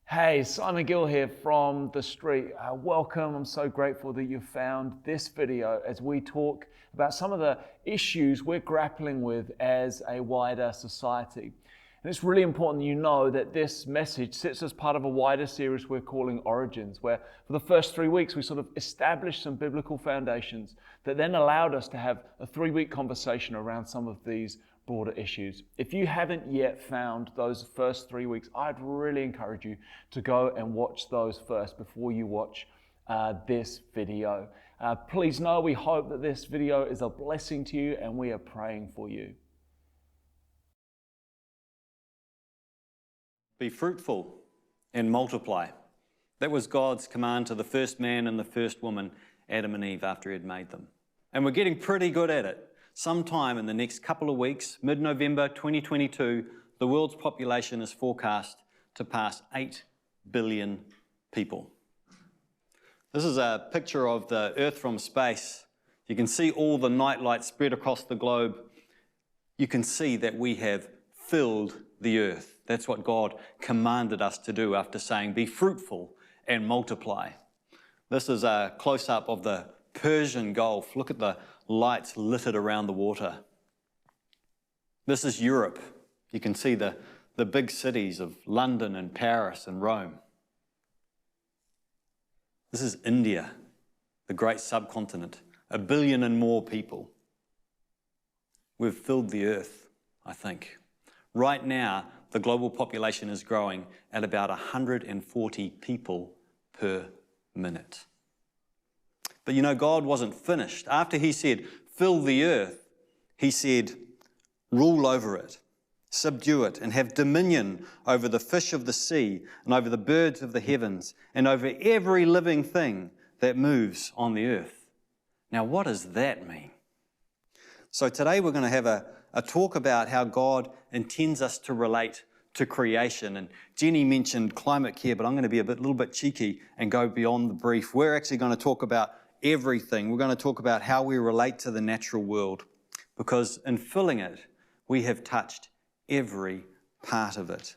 Hey, Simon Gill here from The Street. Welcome. I'm so grateful that you found this video as we talk about some of the issues we're grappling with as a wider society. And it's really important that you know that this message sits as part of a wider series we're calling Origins, where for the first 3 weeks we sort of established some biblical foundations that then allowed us to have a 3-week conversation around some of these broader issues. If you haven't yet found those first 3 weeks, I'd really encourage you to go and watch those first before you watch this video. Please know we hope that this video is a blessing to you and we are praying for you. Be fruitful and multiply. That was God's command to the first man and the first woman, Adam and Eve, after he had made them. And we're getting pretty good at it. Sometime in the next couple of weeks, mid-November 2022, the world's population is forecast to pass 8 billion people. This is a picture of the Earth from space. You can see all the night lights spread across the globe. You can see that we have filled the earth. That's what God commanded us to do after saying, be fruitful and multiply. This is a close-up of the Persian Gulf. Look at the lights littered around the water. This is Europe. You can see the big cities of London and Paris and Rome. This is India, the great subcontinent, 1 billion and more people. We've filled the earth, I think. Right now, the global population is growing at about 140 people per minute. But you know, God wasn't finished. After he said, fill the earth, he said, rule over it, subdue it, and have dominion over the fish of the sea, and over the birds of the heavens, and over every living thing that moves on the earth. Now, what does that mean? So today we're going to have a talk about how God intends us to relate to creation. And Jenny mentioned climate care, but I'm going to be a little bit cheeky and go beyond the brief. We're actually going to talk about everything. We're going to talk about how we relate to the natural world, because in filling it, we have touched every part of it.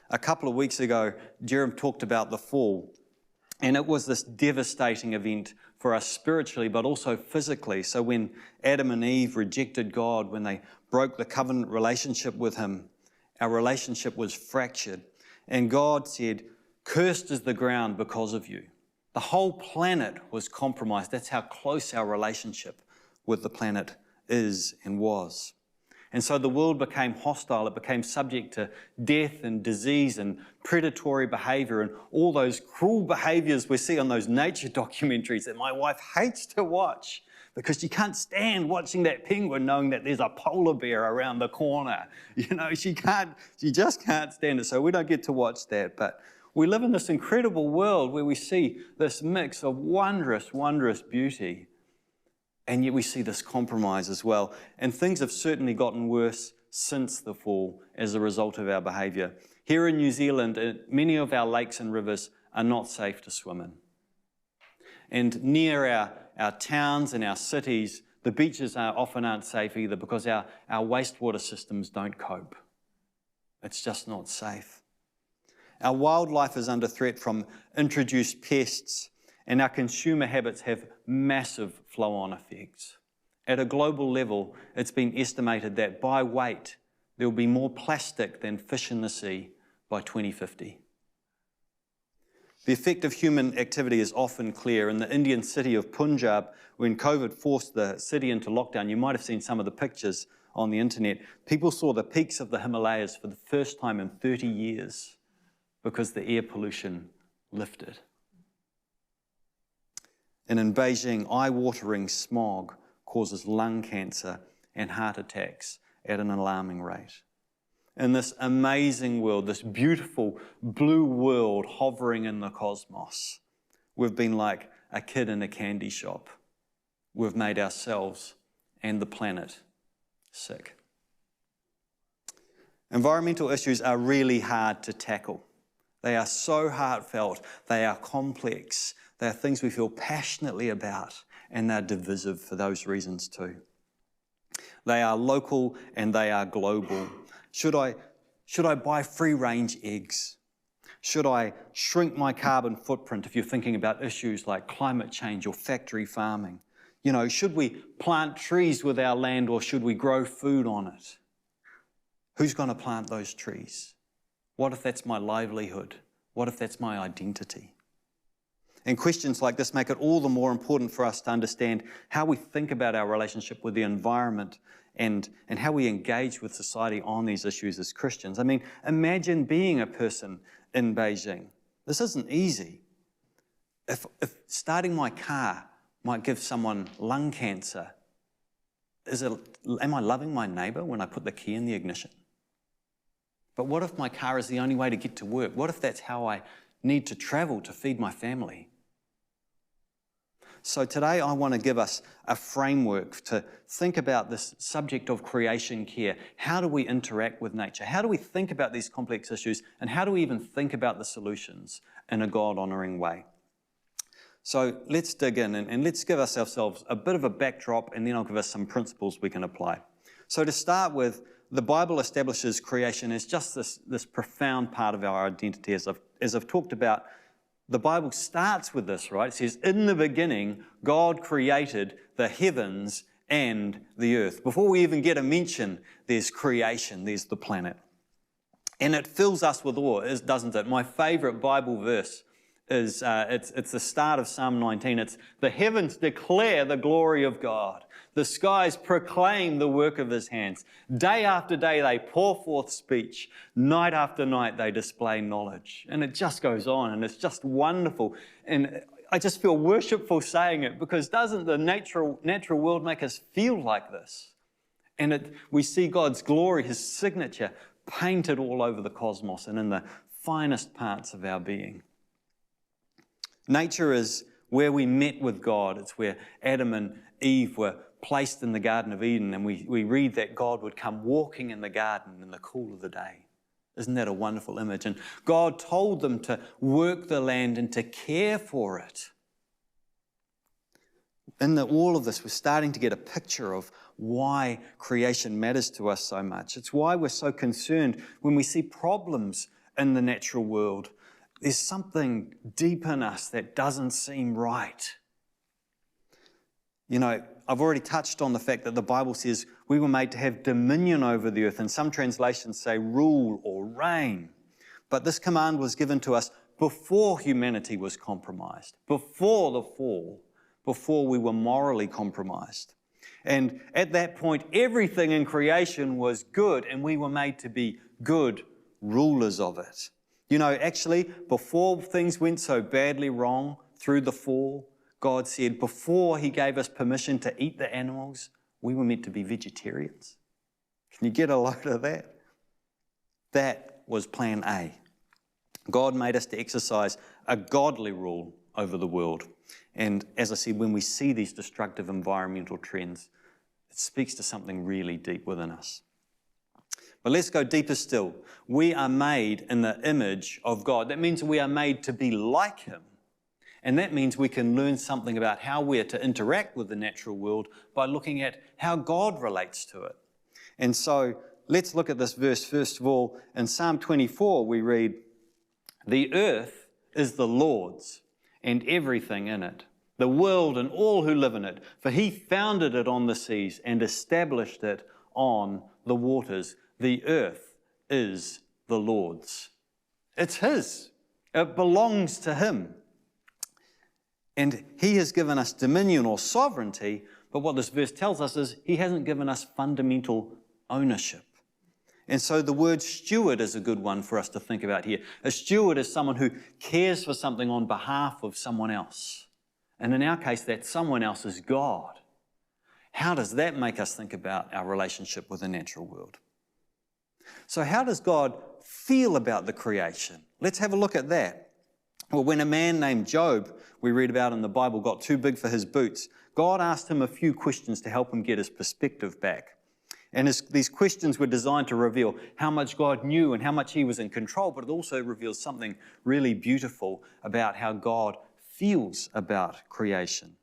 A couple of weeks ago, Jerem talked about the fall, and it was this devastating event for us spiritually, but also physically. So when Adam and Eve rejected God, when they broke the covenant relationship with him, our relationship was fractured. And God said, cursed is the ground because of you. The whole planet was compromised. That's how close our relationship with the planet is and was. And so the world became hostile. It became subject to death and disease and predatory behavior and all those cruel behaviors we see on those nature documentaries that my wife hates to watch, because she can't stand watching that penguin knowing that there's a polar bear around the corner. You know, she just can't stand it. So we don't get to watch that. But we live in this incredible world where we see this mix of wondrous, wondrous beauty. And yet we see this compromise as well. And things have certainly gotten worse since the fall as a result of our behavior. Here in New Zealand, many of our lakes and rivers are not safe to swim in. And near our towns and our cities, the beaches often aren't safe either, because our wastewater systems don't cope. It's just not safe. Our wildlife is under threat from introduced pests, and our consumer habits have massive flow-on effects. At a global level, it's been estimated that by weight, there will be more plastic than fish in the sea by 2050. The effect of human activity is often clear. In the Indian city of Punjab, when COVID forced the city into lockdown, you might have seen some of the pictures on the internet. People saw the peaks of the Himalayas for the first time in 30 years because the air pollution lifted. And in Beijing, eye-watering smog causes lung cancer and heart attacks at an alarming rate. In this amazing world, this beautiful blue world hovering in the cosmos, we've been like a kid in a candy shop. We've made ourselves and the planet sick. Environmental issues are really hard to tackle. They are so heartfelt, they are complex, they are things we feel passionately about, and they're divisive for those reasons too. They are local and they are global. Should I buy free-range eggs? Should I shrink my carbon footprint if you're thinking about issues like climate change or factory farming? Should we plant trees with our land or should we grow food on it? Who's going to plant those trees? What if that's my livelihood? What if that's my identity? And questions like this make it all the more important for us to understand how we think about our relationship with the environment and how we engage with society on these issues as Christians. I mean, imagine being a person in Beijing. This isn't easy. If starting my car might give someone lung cancer, am I loving my neighbour when I put the key in the ignition? But what if my car is the only way to get to work? What if that's how I need to travel to feed my family? So today I want to give us a framework to think about this subject of creation care. How do we interact with nature? How do we think about these complex issues? And how do we even think about the solutions in a God-honouring way? So let's dig in and let's give ourselves a bit of a backdrop, and then I'll give us some principles we can apply. So to start with, the Bible establishes creation as just this profound part of our identity. As I've talked about, the Bible starts with this, right? It says, in the beginning, God created the heavens and the earth. Before we even get a mention, there's creation, there's the planet. And it fills us with awe, doesn't it? My favourite Bible verse is, it's the start of Psalm 19. It's, the heavens declare the glory of God. The skies proclaim the work of his hands. Day after day they pour forth speech. Night after night they display knowledge. And it just goes on, and it's just wonderful. And I just feel worshipful saying it, because doesn't the natural world make us feel like this? And we see God's glory, his signature, painted all over the cosmos and in the finest parts of our being. Nature is where we met with God. It's where Adam and Eve were placed in the Garden of Eden, and we read that God would come walking in the garden in the cool of the day. Isn't that a wonderful image? And God told them to work the land and to care for it. In all of this, we're starting to get a picture of why creation matters to us so much. It's why we're so concerned when we see problems in the natural world. There's something deep in us that doesn't seem right. I've already touched on the fact that the Bible says we were made to have dominion over the earth, and some translations say rule or reign. But this command was given to us before humanity was compromised, before the fall, before we were morally compromised. And at that point, everything in creation was good, and we were made to be good rulers of it. Actually, before things went so badly wrong through the fall, God said before he gave us permission to eat the animals, we were meant to be vegetarians. Can you get a load of that? That was plan A. God made us to exercise a godly rule over the world. And as I said, when we see these destructive environmental trends, it speaks to something really deep within us. But let's go deeper still. We are made in the image of God. That means we are made to be like him. And that means we can learn something about how we're to interact with the natural world by looking at how God relates to it. And so let's look at this verse first of all. In Psalm 24 we read, "The earth is the Lord's and everything in it, the world and all who live in it. For he founded it on the seas and established it on the waters. The earth is the Lord's." It's his. It belongs to him. And he has given us dominion or sovereignty, but what this verse tells us is he hasn't given us fundamental ownership. And so the word steward is a good one for us to think about here. A steward is someone who cares for something on behalf of someone else. And in our case, that someone else is God. How does that make us think about our relationship with the natural world? So how does God feel about the creation? Let's have a look at that. Well, when a man named Job, we read about in the Bible, got too big for his boots, God asked him a few questions to help him get his perspective back. And these questions were designed to reveal how much God knew and how much he was in control, but it also reveals something really beautiful about how God feels about creation.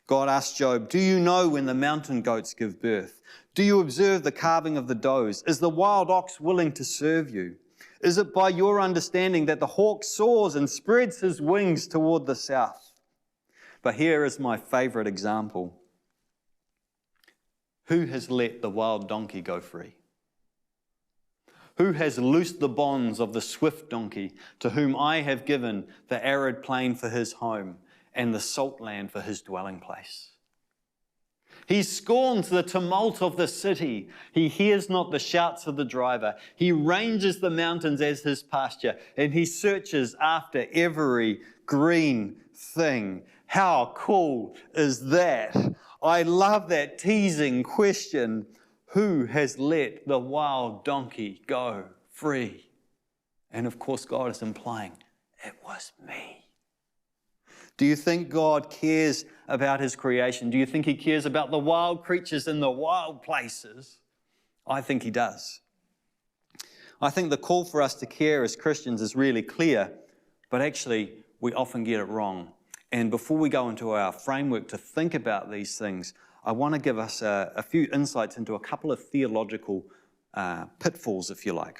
God asked Job, "Do you know when the mountain goats give birth? Do you observe the calving of the does? Is the wild ox willing to serve you? Is it by your understanding that the hawk soars and spreads his wings toward the south? But here is my favorite example. Who has let the wild donkey go free? Who has loosed the bonds of the swift donkey, to whom I have given the arid plain for his home and the salt land for his dwelling place? He scorns the tumult of the city. He hears not the shouts of the driver. He ranges the mountains as his pasture, and he searches after every green thing. How cool is that? I love that teasing question. Who has let the wild donkey go free? And of course, God is implying, it was me. Do you think God cares about his creation? Do you think he cares about the wild creatures in the wild places? I think he does. I think the call for us to care as Christians is really clear, but actually we often get it wrong. And before we go into our framework to think about these things, I want to give us a few insights into a couple of theological pitfalls, if you like.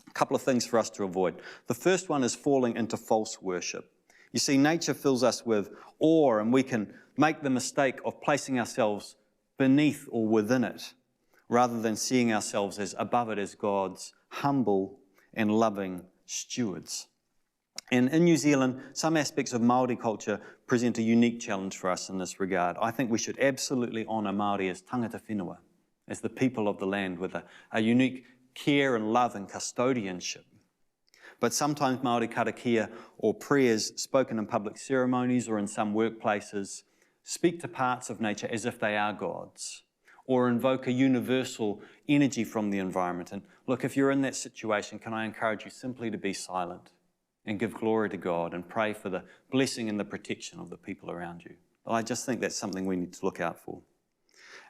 A couple of things for us to avoid. The first one is falling into false worship. You see, nature fills us with awe, and we can make the mistake of placing ourselves beneath or within it, rather than seeing ourselves as above it as God's humble and loving stewards. And in New Zealand, some aspects of Māori culture present a unique challenge for us in this regard. I think we should absolutely honour Māori as tangata whenua, as the people of the land with a unique care and love and custodianship. But sometimes Māori karakia or prayers spoken in public ceremonies or in some workplaces speak to parts of nature as if they are gods, or invoke a universal energy from the environment. And look, if you're in that situation, can I encourage you simply to be silent and give glory to God and pray for the blessing and the protection of the people around you. I just think that's something we need to look out for.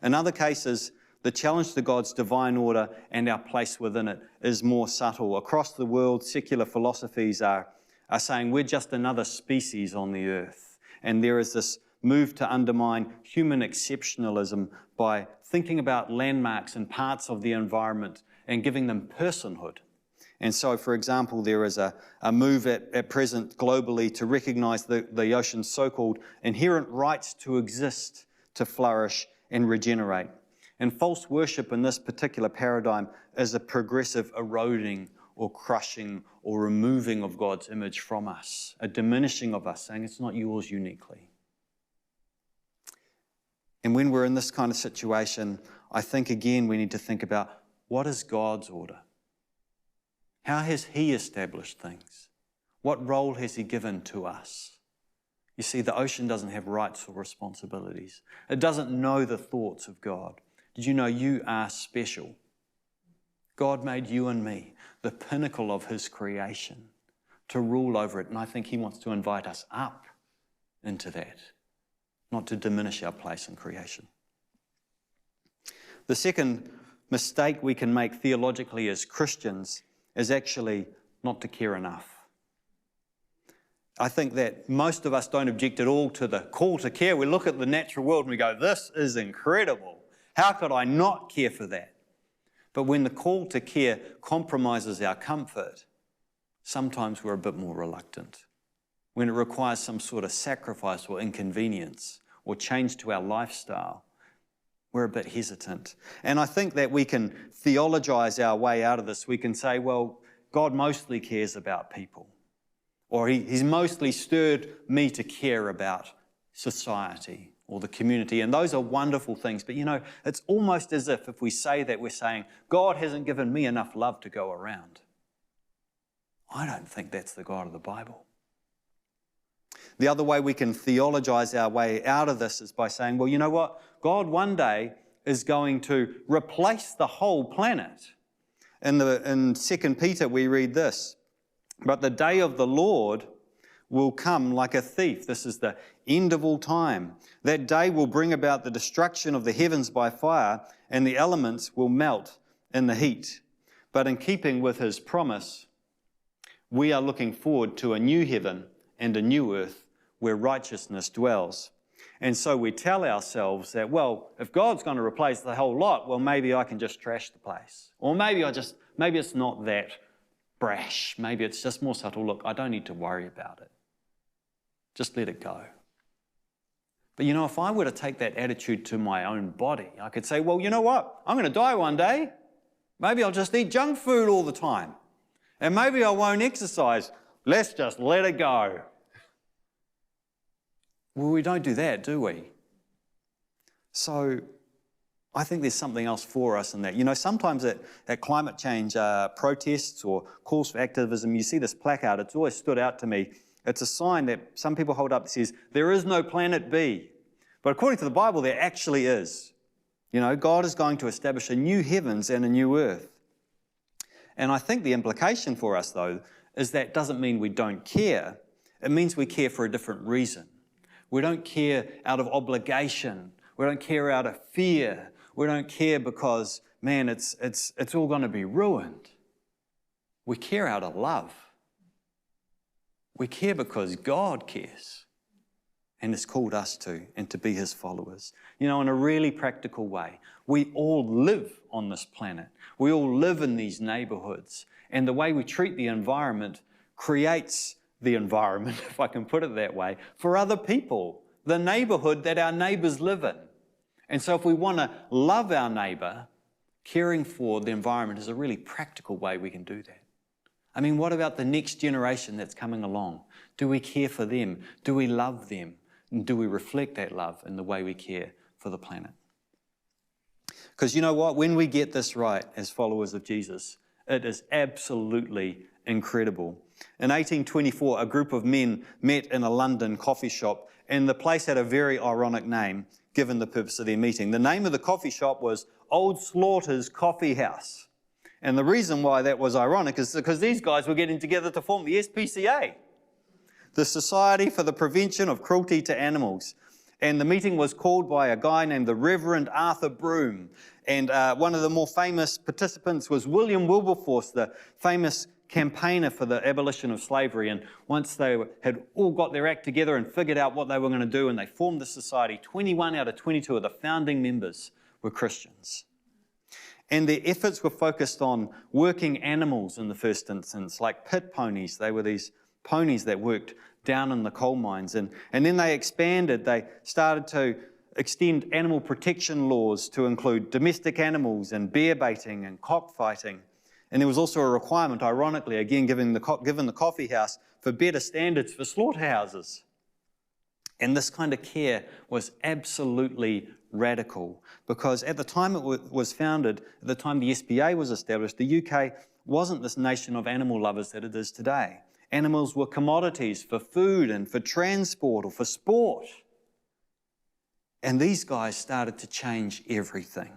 In other cases, the challenge to God's divine order and our place within it is more subtle. Across the world, secular philosophies are saying we're just another species on the earth. And there is this move to undermine human exceptionalism by thinking about landmarks and parts of the environment and giving them personhood. And so, for example, there is a move at present globally to recognise the ocean's so-called inherent rights to exist, to flourish and regenerate. And false worship in this particular paradigm is a progressive eroding or crushing or removing of God's image from us, a diminishing of us, saying it's not yours uniquely. And when we're in this kind of situation, I think again we need to think about what is God's order? How has he established things? What role has he given to us? You see, the ocean doesn't have rights or responsibilities. It doesn't know the thoughts of God. Did you know you are special? God made you and me the pinnacle of his creation to rule over it. And I think he wants to invite us up into that, not to diminish our place in creation. The second mistake we can make theologically as Christians is actually not to care enough. I think that most of us don't object at all to the call to care. We look at the natural world and we go, this is incredible. How could I not care for that? But when the call to care compromises our comfort, sometimes we're a bit more reluctant. When it requires some sort of sacrifice or inconvenience or change to our lifestyle, we're a bit hesitant. And I think that we can theologize our way out of this. We can say, well, God mostly cares about people. Or he's mostly stirred me to care about society or the community. And those are wonderful things. But you know, it's almost as if we say that, we're saying, God hasn't given me enough love to go around. I don't think that's the God of the Bible. The other way we can theologize our way out of this is by saying, well, you know what? God one day is going to replace the whole planet. In 2 Peter we read this, but the day of the Lord will come like a thief. This is the end of all time. That day will bring about the destruction of the heavens by fire, and the elements will melt in the heat. But in keeping with his promise, we are looking forward to a new heaven and a new earth where righteousness dwells. And so we tell ourselves that, well, if God's going to replace the whole lot, well, maybe I can just trash the place. Or maybe it's not that brash. Maybe it's just more subtle. Look, I don't need to worry about it. Just let it go. But if I were to take that attitude to my own body, I could say, well, you know what? I'm going to die one day. Maybe I'll just eat junk food all the time. And maybe I won't exercise. Let's just let it go. Well, we don't do that, do we? So I think there's something else for us in that. Sometimes at climate change protests or calls for activism, you see this placard. It's always stood out to me. It's a sign that some people hold up that says, there is no planet B. But according to the Bible, there actually is. God is going to establish a new heavens and a new earth. And I think the implication for us, though, is that doesn't mean we don't care. It means we care for a different reason. We don't care out of obligation. We don't care out of fear. We don't care because, man, it's all going to be ruined. We care out of love. We care because God cares and has called us to and to be his followers. In a really practical way. We all live on this planet. We all live in these neighborhoods. And the way we treat the environment creates the environment, if I can put it that way, for other people, the neighborhood that our neighbors live in. And so if we want to love our neighbor, caring for the environment is a really practical way we can do that. I mean, what about the next generation that's coming along? Do we care for them? Do we love them? And do we reflect that love in the way we care for the planet? Because you know what? When we get this right as followers of Jesus, it is absolutely incredible. In 1824, a group of men met in a London coffee shop, and the place had a very ironic name, given the purpose of their meeting. The name of the coffee shop was Old Slaughter's Coffee House. And the reason why that was ironic is because these guys were getting together to form the SPCA, the Society for the Prevention of Cruelty to Animals. And the meeting was called by a guy named the Reverend Arthur Broome. And one of the more famous participants was William Wilberforce, the famous campaigner for the abolition of slavery. And once they had all got their act together and figured out what they were going to do, and they formed the society, 21 out of 22 of the founding members were Christians. And their efforts were focused on working animals in the first instance, like pit ponies. They were these ponies that worked down in the coal mines. And then they expanded. They started to extend animal protection laws to include domestic animals and bear baiting and cockfighting. And there was also a requirement, ironically, again, given the coffee house, for better standards for slaughterhouses. And this kind of care was absolutely radical, because at the time it was founded, at the time the SPA was established, the UK wasn't this nation of animal lovers that it is today. Animals were commodities for food and for transport or for sport. And these guys started to change everything.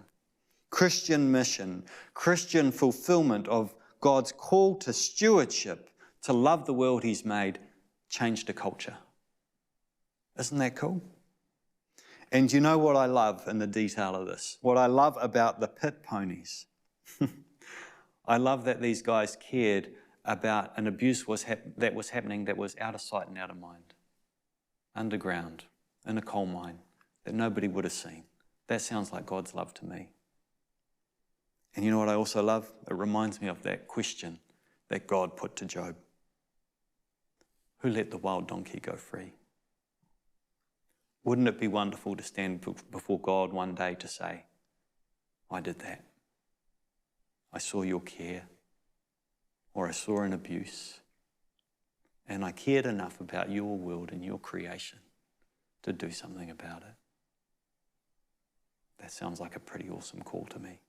Christian mission, Christian fulfillment of God's call to stewardship, to love the world he's made, changed the culture. Isn't that cool? And you know what I love in the detail of this? What I love about the pit ponies? I love that these guys cared about an abuse that was happening that was out of sight and out of mind. Underground, in a coal mine, that nobody would have seen. That sounds like God's love to me. And you know what I also love? It reminds me of that question that God put to Job. Who let the wild donkey go free? Wouldn't it be wonderful to stand before God one day to say, I did that. I saw your care, or I saw an abuse, and I cared enough about your world and your creation to do something about it. That sounds like a pretty awesome call to me.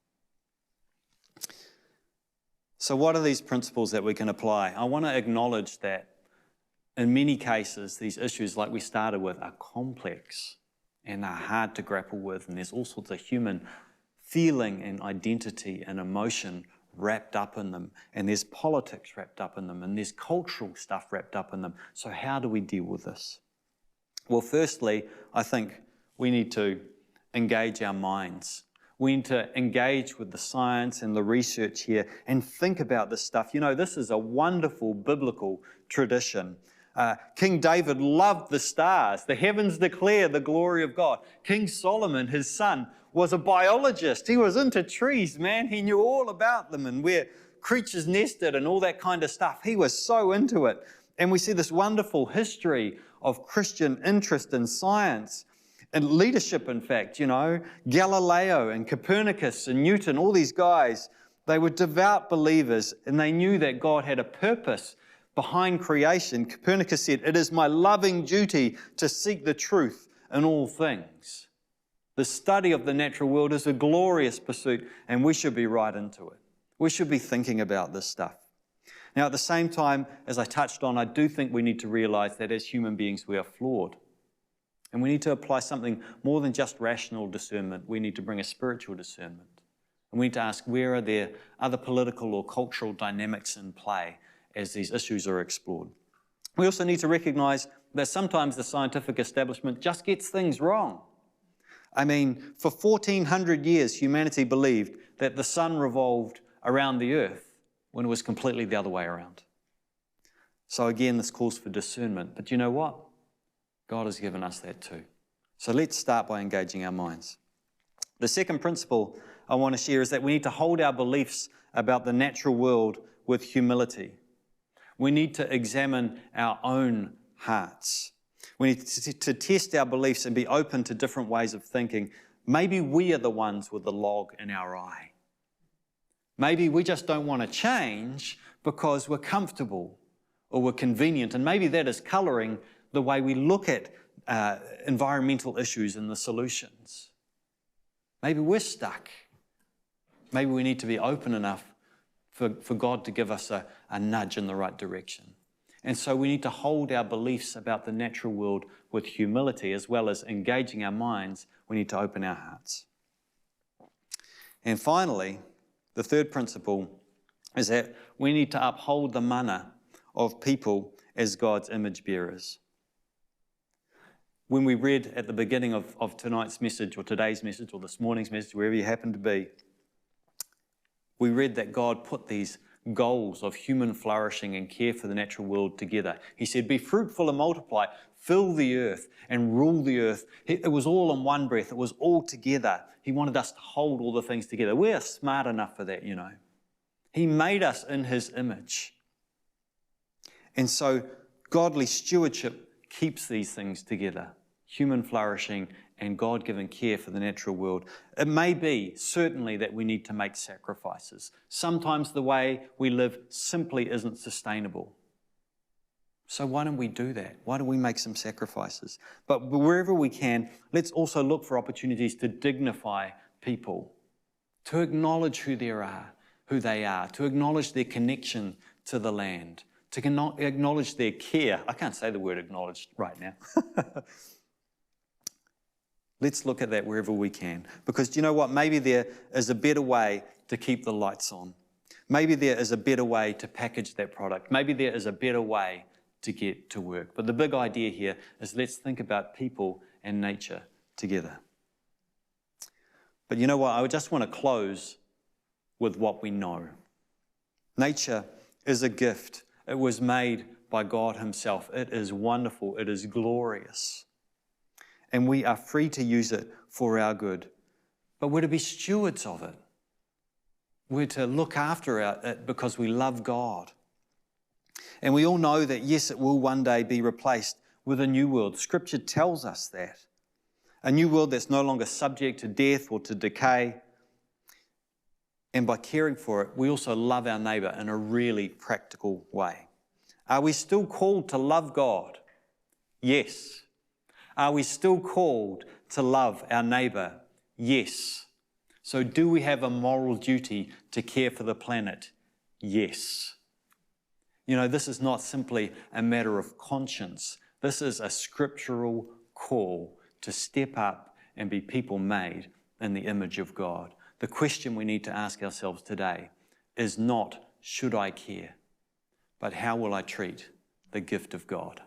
So what are these principles that we can apply? I want to acknowledge that in many cases, these issues, like we started with, are complex and are hard to grapple with, and there's all sorts of human feeling and identity and emotion wrapped up in them, and there's politics wrapped up in them, and there's cultural stuff wrapped up in them. So how do we deal with this? Well, firstly, I think we need to engage our minds. We need to engage with the science and the research here and think about this stuff. You know, this is a wonderful biblical tradition. King David loved the stars. The heavens declare the glory of God. King Solomon, his son, was a biologist. He was into trees, man. He knew all about them and where creatures nested and all that kind of stuff. He was so into it. And we see this wonderful history of Christian interest in science and leadership, in fact, Galileo and Copernicus and Newton, all these guys, they were devout believers and they knew that God had a purpose behind creation. Copernicus said, "It is my loving duty to seek the truth in all things." The study of the natural world is a glorious pursuit, and we should be right into it. We should be thinking about this stuff. Now, at the same time, as I touched on, I do think we need to realize that as human beings, we are flawed. And we need to apply something more than just rational discernment. We need to bring a spiritual discernment. And we need to ask, where are there other political or cultural dynamics in play as these issues are explored? We also need to recognize that sometimes the scientific establishment just gets things wrong. I mean, for 1400 years, humanity believed that the sun revolved around the earth when it was completely the other way around. So again, this calls for discernment. But you know what? God has given us that too. So let's start by engaging our minds. The second principle I want to share is that we need to hold our beliefs about the natural world with humility. We need to examine our own hearts. We need to test our beliefs and be open to different ways of thinking. Maybe we are the ones with the log in our eye. Maybe we just don't want to change because we're comfortable or we're convenient. And maybe that is colouring the way we look at environmental issues and the solutions. Maybe we're stuck. Maybe we need to be open enough for God to give us a nudge in the right direction. And so we need to hold our beliefs about the natural world with humility, as well as engaging our minds. We need to open our hearts. And finally, the third principle is that we need to uphold the mana of people as God's image bearers. When we read at the beginning of tonight's message, or today's message, or this morning's message, wherever you happen to be, we read that God put these goals of human flourishing and care for the natural world together. He said, "Be fruitful and multiply, fill the earth and rule the earth." It was all in one breath. It was all together. He wanted us to hold all the things together. We are smart enough for that, He made us in His image. And so godly stewardship keeps these things together. Human flourishing and God-given care for the natural world. It may be, certainly, that we need to make sacrifices. Sometimes the way we live simply isn't sustainable. So why don't we do that? Why don't we make some sacrifices? But wherever we can, let's also look for opportunities to dignify people, to acknowledge who they are, to acknowledge their connection to the land, to acknowledge their care. I can't say the word acknowledged right now. Let's look at that wherever we can. Because do you know what? Maybe there is a better way to keep the lights on. Maybe there is a better way to package that product. Maybe there is a better way to get to work. But the big idea here is let's think about people and nature together. But you know what? I just want to close with what we know. Nature is a gift. It was made by God Himself. It is wonderful. It is glorious. And we are free to use it for our good. But we're to be stewards of it. We're to look after it because we love God. And we all know that, yes, it will one day be replaced with a new world. Scripture tells us that. A new world that's no longer subject to death or to decay. And by caring for it, we also love our neighbour in a really practical way. Are we still called to love God? Yes. Are we still called to love our neighbour? Yes. So do we have a moral duty to care for the planet? Yes. This is not simply a matter of conscience. This is a scriptural call to step up and be people made in the image of God. The question we need to ask ourselves today is not, should I care? But how will I treat the gift of God?